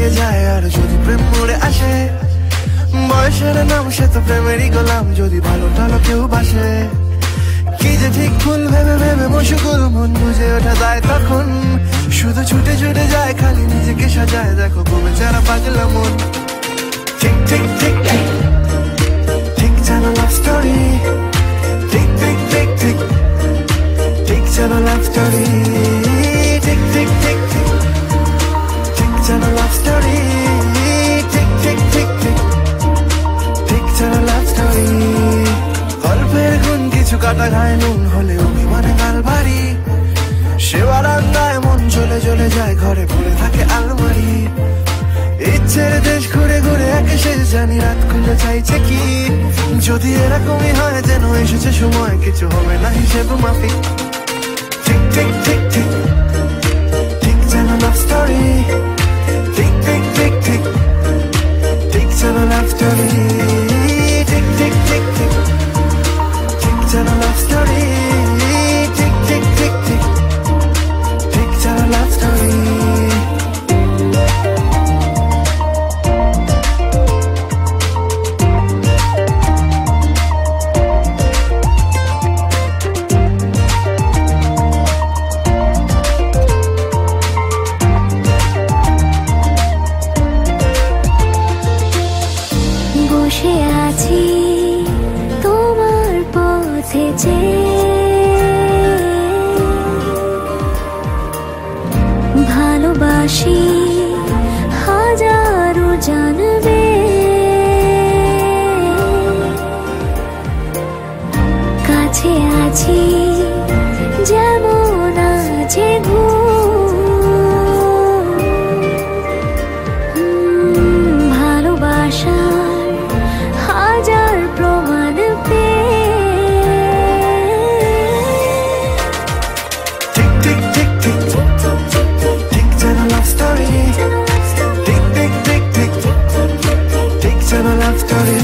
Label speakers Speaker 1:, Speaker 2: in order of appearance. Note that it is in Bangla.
Speaker 1: লেগে যায় আর যদি প্রেম মরে আসে, বয়সের নাম সে তো প্রেমেরই গোলাম, যদি ভালো টালো কেউ বাসে। কি যে ঠিক ভুল ভেবে ভেবে মশগুল, মন বুঝে ওঠা যায় তখন, শুধু ছুটে ছুটে যায় খালি নিজেকে সাজায়, দেখো ঘুমে যারা পাগলা মন। ঠিক ঠিক ঠিক ঠিক ঠিক যেন লাভ স্টোরি, ঠিক ঠিক ঠিক ঠিক ঠিক যেন লাভ স্টোরি, ঠিক ঠিক ঠিক ঠিক ঠিক যেন লাভ স্টোরি, ঠিক ঠিক ঠিক ঠিক ঠিক যেন লাভ স্টোরি। গল্পের গুণ কিছু কাটা গায়ে নুন হলে অভিমানে গাল ভারী, সেবার আন্দায় মন চলে চলে যায়, ঘরে পড়ে থাকে আলমারি। ইচ্ছের দেশ ঘুরে ঘুরে একে শেষ জানি, রাত খুলে চাইছে কি, যদি এরকমই হয় যেন এসেছে সময়, কিছু হবে না হিসেব মাফিক। ঠিক ঠিক ঠিক ঠিক ঠিক যেন লাভ স্টোরি, ঠিক ঠিক ঠিক ঠিক ঠিক যেন লাভ স্টোরি, ঠিক ঠিক ঠিক ঠিক ঠিক যেন লাভ স্টোরি, ঠিক ঠিক ঠিক ঠিক ঠিক যেন লাভ স্টোরি।
Speaker 2: বসে আছি তোমার পথে যে, ভালোবাসি হাজারো জানবে, কাছে আছি যেমন আছে ভালোবাসা হাজার প্রমাণ পে।
Speaker 1: ঠিক ঠিক ঠিক ঠিক ঠিক যেন লাভ স্টোরি, ঠিক ঠিক ঠিক ঠিক ঠিক যেন লাভ স্টোরি।